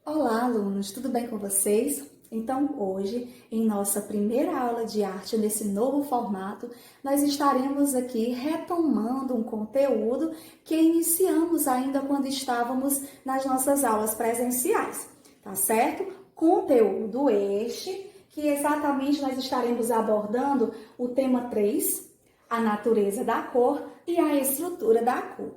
Olá, alunos, tudo bem com vocês? Então, hoje, em nossa primeira aula de arte nesse novo formato, nós estaremos aqui retomando um conteúdo que iniciamos ainda quando estávamos nas nossas aulas presenciais, tá certo? Conteúdo este que exatamente nós estaremos abordando o tema 3, a natureza da cor e a estrutura da cor.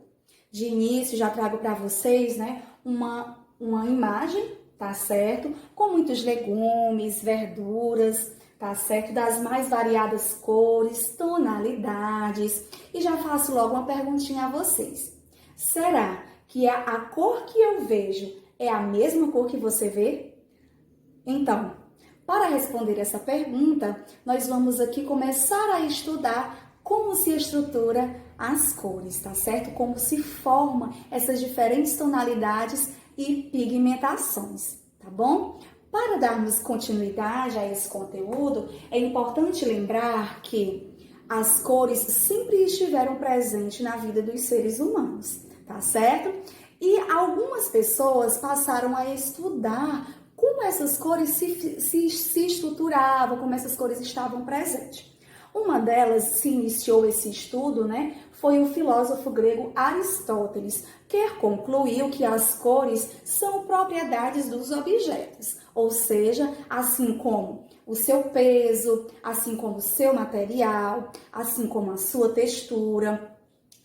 De início, já trago para vocês, uma imagem, tá certo? Com muitos legumes, verduras, tá certo? Das mais variadas cores, tonalidades. E já faço logo uma perguntinha a vocês. Será que a cor que eu vejo é a mesma cor que você vê? Então, para responder essa pergunta, nós vamos aqui começar a estudar como se estrutura as cores, tá certo? Como se forma essas diferentes tonalidades e pigmentações, tá bom? Para darmos continuidade a esse conteúdo, é importante lembrar que as cores sempre estiveram presentes na vida dos seres humanos, tá certo? E algumas pessoas passaram a estudar como essas cores se estruturavam, como essas cores estavam presentes. Uma delas se iniciou esse estudo, foi o filósofo grego Aristóteles, que concluiu que as cores são propriedades dos objetos, ou seja, assim como o seu peso, assim como o seu material, assim como a sua textura,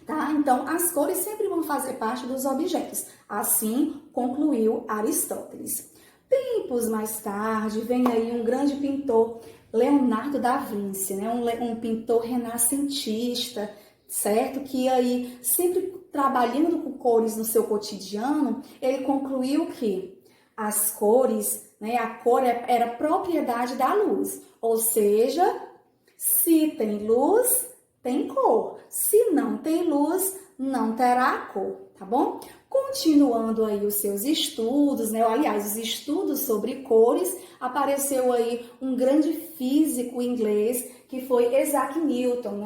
tá? Então, as cores sempre vão fazer parte dos objetos, assim concluiu Aristóteles. Tempos mais tarde, vem aí um grande pintor, Leonardo da Vinci, um pintor renascentista, certo? Que aí, sempre trabalhando com cores no seu cotidiano, ele concluiu que as cores, a cor era propriedade da luz, ou seja, se tem luz, tem cor. Se não tem luz, não terá cor, tá bom? Continuando aí os seus estudos, aliás, os estudos sobre cores, apareceu aí um grande físico inglês que foi Isaac Newton,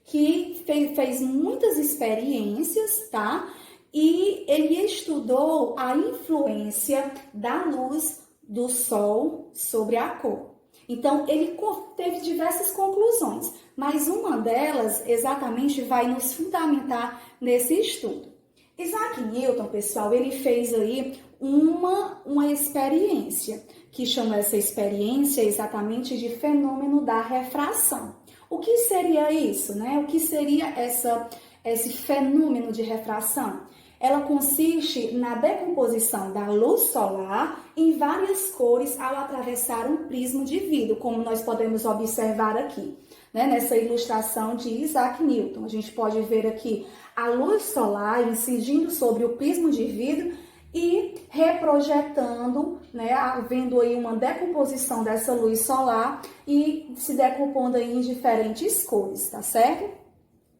que fez muitas experiências, tá? E ele estudou a influência da luz do sol sobre a cor. Então, ele teve diversas conclusões, mas uma delas exatamente vai nos fundamentar nesse estudo. Isaac Newton, pessoal, ele fez aí uma experiência, que chama essa experiência exatamente de fenômeno da refração. O que seria isso, O que seria esse fenômeno de refração? Ela consiste na decomposição da luz solar em várias cores ao atravessar um prisma de vidro, como nós podemos observar aqui, nessa ilustração de Isaac Newton. A gente pode ver aqui a luz solar incidindo sobre o prisma de vidro e reprojetando, havendo aí uma decomposição dessa luz solar e se decompondo aí em diferentes cores, tá certo?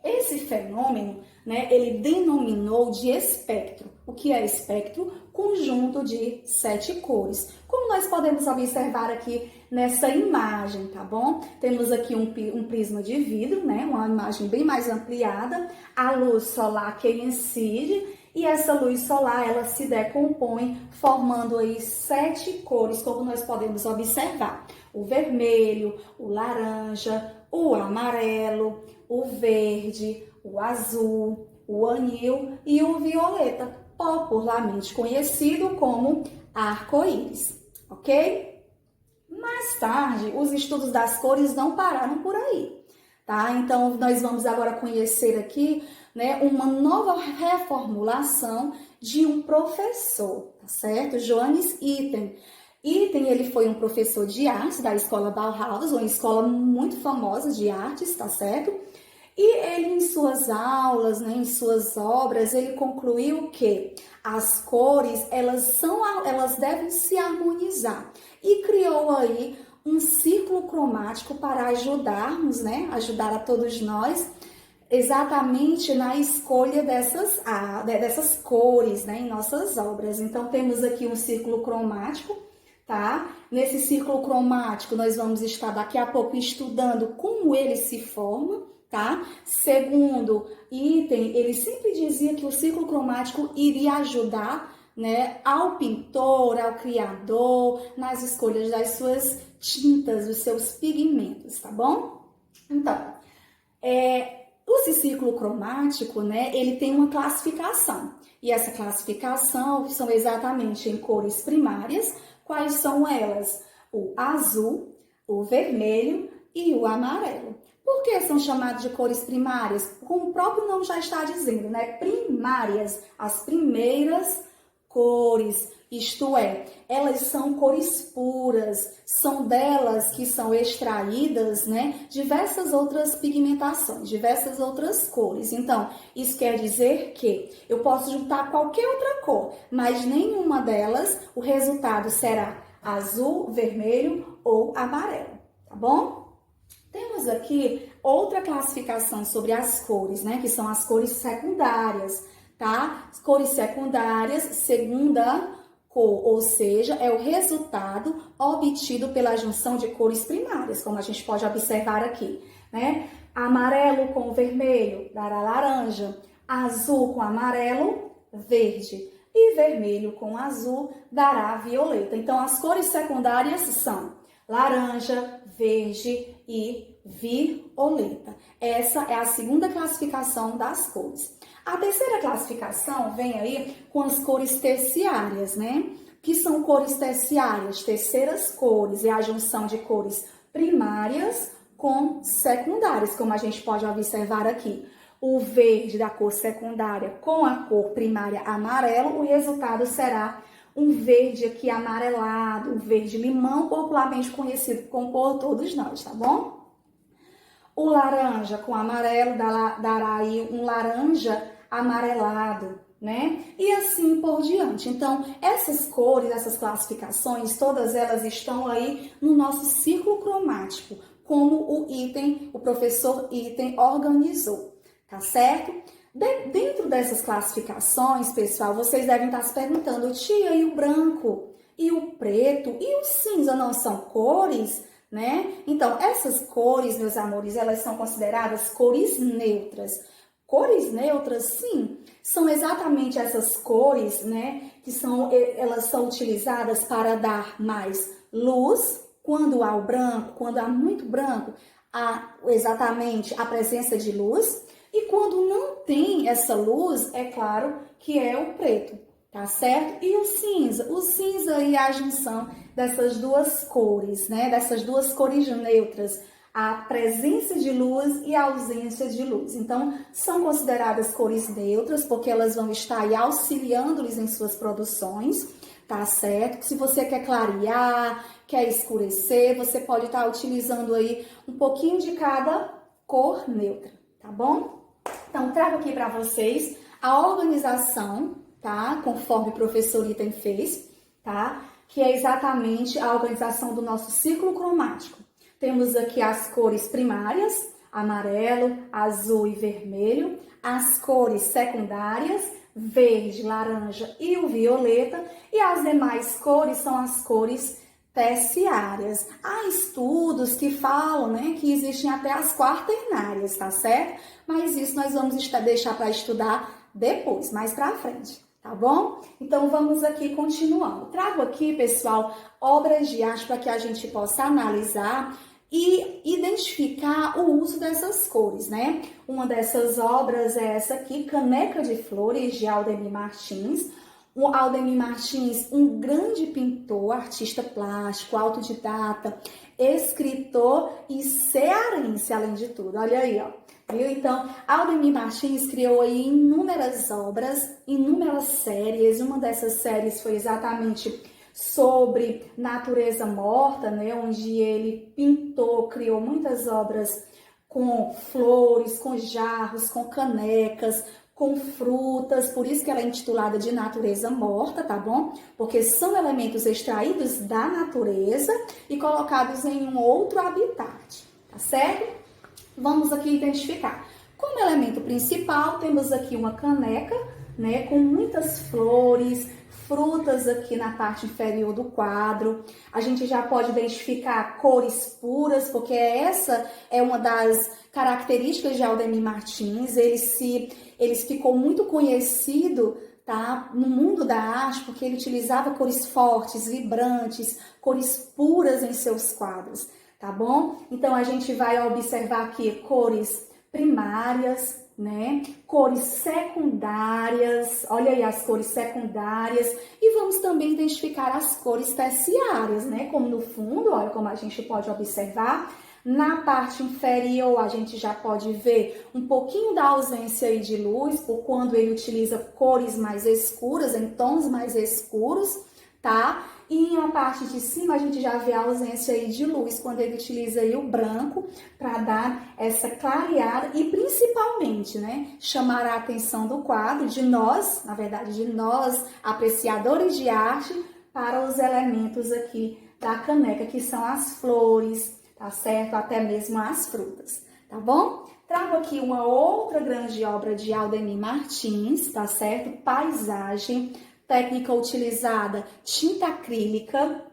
Esse fenômeno, ele denominou de espectro. O que é espectro? Conjunto de 7 cores. Como nós podemos observar aqui nessa imagem, tá bom? Temos aqui um prisma de vidro, uma imagem bem mais ampliada, a luz solar que incide, e essa luz solar, ela se decompõe, formando aí 7 cores, como nós podemos observar. O vermelho, o laranja, o amarelo, o verde, o azul, o anil e o violeta, popularmente conhecido como arco-íris, ok? Mais tarde, os estudos das cores não pararam por aí, tá? Então, nós vamos agora conhecer aqui, uma nova reformulação de um professor, tá certo? Johannes Itten. Itten, ele foi um professor de artes da escola Bauhaus, uma escola muito famosa de artes, tá certo? E ele, em suas aulas, em suas obras, ele concluiu que as cores, elas devem se harmonizar. E criou aí um círculo cromático para ajudarmos, ajudar a todos nós, exatamente na escolha dessas cores, em nossas obras. Então, temos aqui um círculo cromático, tá? Nesse círculo cromático, nós vamos estar daqui a pouco estudando como ele se forma, tá? Segundo item, ele sempre dizia que o círculo cromático iria ajudar, né, ao pintor, ao criador, nas escolhas das suas tintas, dos seus pigmentos, tá bom? Então, o círculo cromático, né, ele tem uma classificação. E essa classificação são exatamente em cores primárias. Quais são elas? O azul, o vermelho e o amarelo. Por que são chamados de cores primárias? Como o próprio nome já está dizendo, né? Primárias, as primeiras cores, isto é, elas são cores puras, são delas que são extraídas, né, diversas outras pigmentações, diversas outras cores. Então, isso quer dizer que eu posso juntar qualquer outra cor, mas nenhuma delas, o resultado será azul, vermelho ou amarelo, tá bom? Temos aqui outra classificação sobre as cores, né, que são as cores secundárias, tá? As cores secundárias, segunda cor, ou seja, é o resultado obtido pela junção de cores primárias, como a gente pode observar aqui, né? Amarelo com vermelho dará laranja, azul com amarelo, verde, e vermelho com azul dará violeta. Então, as cores secundárias são laranja, verde e violeta. Essa é a segunda classificação das cores. A terceira classificação vem aí com as cores terciárias, né? Que são cores terciárias, terceiras cores, é a junção de cores primárias com secundárias, como a gente pode observar aqui. O verde da cor secundária com a cor primária amarelo, o resultado será um verde aqui amarelado, um verde limão, popularmente conhecido por todos nós, tá bom? O laranja com amarelo dará aí um laranja amarelado, né? E assim por diante. Então, essas cores, essas classificações, todas elas estão aí no nosso círculo cromático, como o professor Item organizou, tá certo? Dentro dessas classificações, pessoal, vocês devem estar se perguntando, tia, e o branco? E o preto? E o cinza não são cores? Né? Então, essas cores, meus amores, elas são consideradas cores neutras. Cores neutras, sim, são exatamente essas cores, né, elas são utilizadas para dar mais luz, quando há o branco, quando há muito branco, há exatamente a presença de luz, e quando não tem essa luz, é claro que é o preto, tá certo? E o cinza e a junção dessas duas cores, né, dessas duas cores neutras, a presença de luz e a ausência de luz. Então, são consideradas cores neutras, porque elas vão estar aí auxiliando-lhes em suas produções, tá certo? Se você quer clarear, quer escurecer, você pode estar utilizando aí um pouquinho de cada cor neutra, tá bom? Então, trago aqui para vocês a organização, tá? Conforme o professor Item fez, tá? Que é exatamente a organização do nosso círculo cromático. Temos aqui as cores primárias, amarelo, azul e vermelho, as cores secundárias, verde, laranja e o violeta, e as demais cores são as cores terciárias. Há estudos que falam, né, que existem até as quaternárias, tá certo? Mas isso nós vamos deixar para estudar depois, mais para frente. Tá bom? Então, vamos aqui continuando. Trago aqui, pessoal, obras de arte para que a gente possa analisar e identificar o uso dessas cores, né? Uma dessas obras é essa aqui, Caneca de Flores, de Aldemir Martins. O Aldemir Martins, um grande pintor, artista plástico, autodidata, escritor e cearense, além de tudo. Olha aí, ó. Viu? Então, Aldemir Martins criou aí inúmeras obras, inúmeras séries. Uma dessas séries foi exatamente sobre natureza morta, né? Onde ele pintou, criou muitas obras com flores, com jarros, com canecas, com frutas, por isso que ela é intitulada de natureza morta, tá bom? Porque são elementos extraídos da natureza e colocados em um outro habitat, tá certo? Vamos aqui identificar. Como elemento principal, temos aqui uma caneca, né, com muitas flores, frutas aqui na parte inferior do quadro. A gente já pode identificar cores puras, porque essa é uma das características de Aldemir Martins. Ele ficou muito conhecido, tá, no mundo da arte, porque ele utilizava cores fortes, vibrantes, cores puras em seus quadros, tá bom? Então, a gente vai observar aqui cores primárias, né? Cores secundárias, olha aí as cores secundárias, e vamos também identificar as cores terciárias, né? Como no fundo, olha como a gente pode observar. Na parte inferior, a gente já pode ver um pouquinho da ausência aí de luz, por quando ele utiliza cores mais escuras, em tons mais escuros, tá? E na parte de cima, a gente já vê a ausência aí de luz, quando ele utiliza aí o branco para dar essa clareada e principalmente, né, chamar a atenção do quadro, de nós, na verdade, de nós, apreciadores de arte, para os elementos aqui da caneca, que são as flores, tá certo? Até mesmo as frutas, tá bom? Trago aqui uma outra grande obra de Aldemir Martins, tá certo? Paisagem, técnica utilizada, tinta acrílica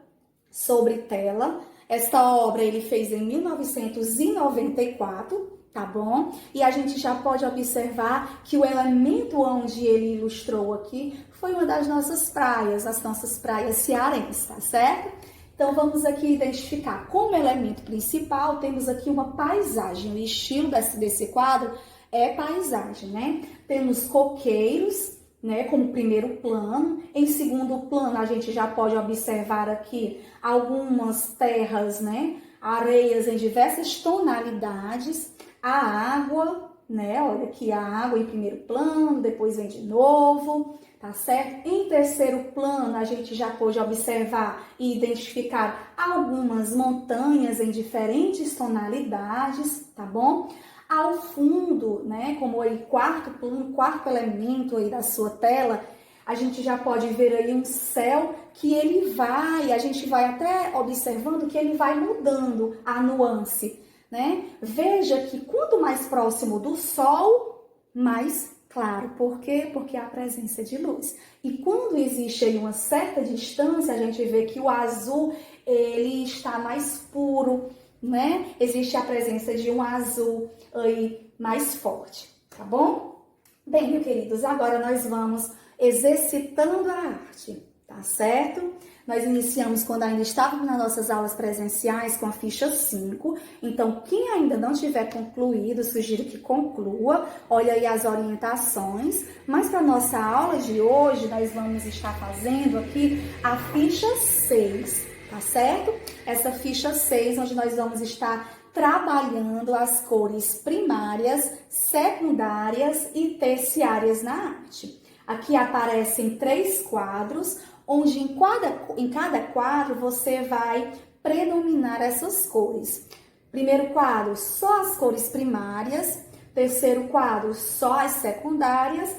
sobre tela. Esta obra ele fez em 1994, tá bom? E a gente já pode observar que o elemento onde ele ilustrou aqui foi uma das nossas praias, as nossas praias cearenses, tá certo? Então, vamos aqui identificar como elemento principal, temos aqui uma paisagem. O estilo desse quadro é paisagem, né? Temos coqueiros, né, como primeiro plano. Em segundo plano, a gente já pode observar aqui algumas terras, né, areias em diversas tonalidades. A água, né, olha aqui a água em primeiro plano, depois vem de novo. Tá certo? Em terceiro plano, a gente já pôde observar e identificar algumas montanhas em diferentes tonalidades, tá bom? Ao fundo, né, como aí quarto plano, quarto elemento aí da sua tela, a gente já pode ver aí um céu que a gente vai até observando que ele vai mudando a nuance, né? Veja que quanto mais próximo do sol, mais claro. Por quê? Porque há a presença de luz. E quando existe aí uma certa distância, a gente vê que o azul, ele está mais puro, né? Existe a presença de um azul aí mais forte, tá bom? Bem, meus queridos, agora nós vamos exercitando a arte, tá certo? Nós iniciamos quando ainda estávamos nas nossas aulas presenciais com a ficha 5. Então, quem ainda não tiver concluído, sugiro que conclua. Olha aí as orientações. Mas para a nossa aula de hoje, nós vamos estar fazendo aqui a ficha 6, tá certo? Essa ficha 6, onde nós vamos estar trabalhando as cores primárias, secundárias e terciárias na arte. Aqui aparecem 3 quadros, onde em cada quadro você vai predominar essas cores. Primeiro quadro, só as cores primárias. Terceiro quadro, só as secundárias.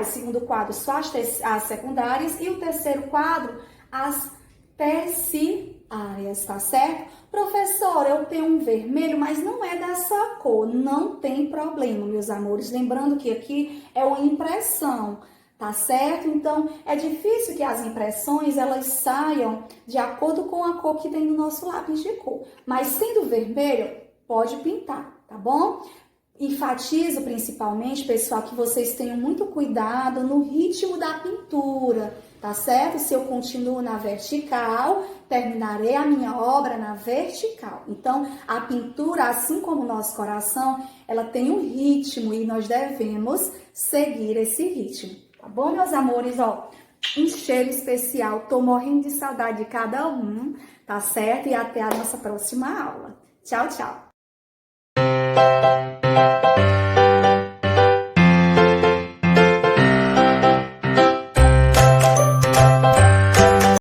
Segundo quadro, só as secundárias. E o terceiro quadro, as terciárias, tá certo? Professora, eu tenho um vermelho, mas não é dessa cor. Não tem problema, meus amores. Lembrando que aqui é uma impressão, tá certo? Então, é difícil que as impressões, elas saiam de acordo com a cor que tem no nosso lápis de cor. Mas sendo vermelho, pode pintar, tá bom? Enfatizo principalmente, pessoal, que vocês tenham muito cuidado no ritmo da pintura, tá certo? Se eu continuo na vertical, terminarei a minha obra na vertical. Então, a pintura, assim como o nosso coração, ela tem um ritmo e nós devemos seguir esse ritmo. Tá bom, meus amores? Ó, um cheiro especial. Tô morrendo de saudade de cada um, tá certo? E até a nossa próxima aula. Tchau, tchau.